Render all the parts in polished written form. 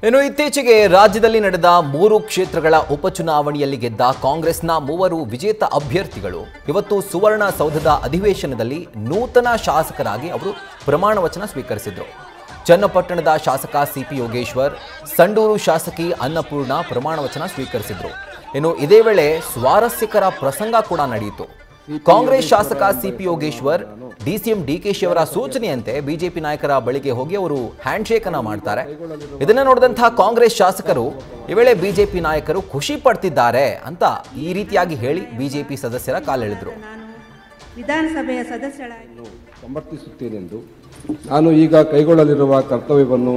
ಇನ್ನು ಇತ್ತೀಚೆಗೆ ರಾಜ್ಯದಲ್ಲಿ ನಡೆದ 3 ಕ್ಷೇತ್ರಗಳ ಉಪಚುನಾವಣೆಯಲ್ಲಿ ಗೆದ್ದ ಕಾಂಗ್ರೆಸ್ನ 3 ವಿಜೇತ ಅಭ್ಯರ್ಥಿಗಳು ಇವತ್ತು ಸುವರ್ಣಸೌಧದ ಅಧಿವೇಶನದಲ್ಲಿ ನೂತನ ಶಾಸಕರಾಗಿ ಅವರು ಪ್ರಮಾಣ ವಚನ ಸ್ವೀಕರಿಸಿದರು. ಚನ್ನಪಟ್ಟಣದ ಶಾಸಕ ಸಿಪಿ ಯೋಗೇಶ್ವರ್, ಸಂಡೂರು ಶಾಸಕಿ ಅನ್ನಪೂರ್ಣ ಪ್ರಮಾಣ ವಚನ ಸ್ವೀಕರಿಸಿದರು. ಇನ್ನು ಇದೇ ವೇಳೆ ಸ್ವಾರಸ್ಯಕರ ಪ್ರಸಂಗ ಕೂಡ ನಡೆಯಿತು. ಕಾಂಗ್ರೆಸ್ ಶಾಸಕ ಸಿಪಿ ಯೋಗೇಶ್ವರ್ ಡಿಸಿಎಂ ಡಿಕೆಶಿ ಅವರ ಸೂಚನೆಯಂತೆ ಬಿಜೆಪಿ ನಾಯಕರ ಬಳಿಗೆ ಹೋಗಿ ಅವರು ಹ್ಯಾಂಡ್ ಶೇಕ್ ಅನ್ನ ಮಾಡ್ತಾರೆ. ಇದನ್ನ ನೋಡಿದಂತಹ ಕಾಂಗ್ರೆಸ್ ಶಾಸಕರು ಈ ವೇಳೆ ಬಿಜೆಪಿ ನಾಯಕರು ಖುಷಿ ಪಡ್ತಿದ್ದಾರೆ ಅಂತ ಈ ರೀತಿಯಾಗಿ ಹೇಳಿ ಬಿಜೆಪಿ ಸದಸ್ಯರ ಕಾಲೆಳೆದರು. ವಿಧಾನಸಭೆಯ ಸದಸ್ಯರಾಗಿ ಸಮರ್ಥಿಸುತ್ತೇನೆಂದು ನಾನು ಈಗ ಕೈಗೊಳ್ಳಲಿರುವ ಕರ್ತವ್ಯವನ್ನು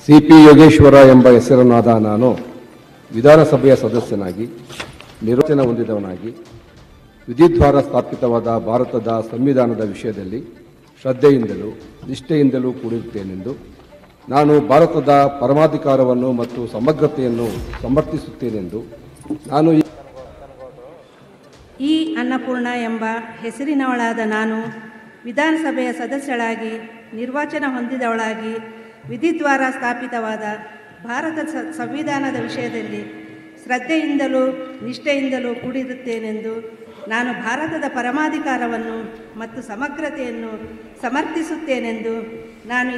ಸಿಪಿ ಯೋಗೇಶ್ವರ ಎಂಬ ಹೆಸರನ್ನಾದ ನಾನು ವಿಧಾನಸಭೆಯ ಸದಸ್ಯನಾಗಿ ನಿರ್ವಚನ ಹೊಂದಿದವನಾಗಿ ವಿಧಿದ್ವಾರ ಸ್ಥಾಪಿತವಾದ ಭಾರತದ ಸಂವಿಧಾನದ ವಿಷಯದಲ್ಲಿ ಶ್ರದ್ಧೆಯಿಂದಲೂ ನಿಷ್ಠೆಯಿಂದಲೂ ಕೂಡಿರುತ್ತೇನೆಂದು ನಾನು ಭಾರತದ ಪರಮಾಧಿಕಾರವನ್ನು ಮತ್ತು ಸಮಗ್ರತೆಯನ್ನು ಸಮರ್ಥಿಸುತ್ತೇನೆಂದು ನಾನು ಈ ಅನ್ನಪೂರ್ಣ ಎಂಬ ಹೆಸರಿನವಳಾದ ನಾನು ವಿಧಾನಸಭೆಯ ಸದಸ್ಯಳಾಗಿ ನಿರ್ವಾಚನ ಹೊಂದಿದವಳಾಗಿ ವಿಧಿದ್ವಾರ ಸ್ಥಾಪಿತವಾದ ಭಾರತದ ಸಂವಿಧಾನದ ವಿಷಯದಲ್ಲಿ ಶ್ರದ್ಧೆಯಿಂದಲೂ ನಿಷ್ಠೆಯಿಂದಲೂ ಕೂಡಿರುತ್ತೇನೆಂದು ನಾನು ಭಾರತದ ಪರಮಾಧಿಕಾರವನ್ನು ಮತ್ತು ಸಮಗ್ರತೆಯನ್ನು ಸಮರ್ಥಿಸುತ್ತೇನೆಂದು ನಾನು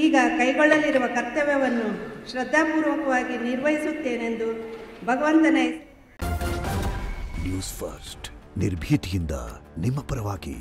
ಈಗ ಕೈಗೊಳ್ಳಲಿರುವ ಕರ್ತವ್ಯವನ್ನು ಶ್ರದ್ಧಾಪೂರ್ವಕವಾಗಿ ನಿರ್ವಹಿಸುತ್ತೇನೆಂದು ಭಗವಂತನ ನ್ಯೂಸ್ ಫಸ್ಟ್ ನಿರ್ಭೀತಿಯಿಂದ ನಿಮ್ಮ ಪರವಾಗಿ.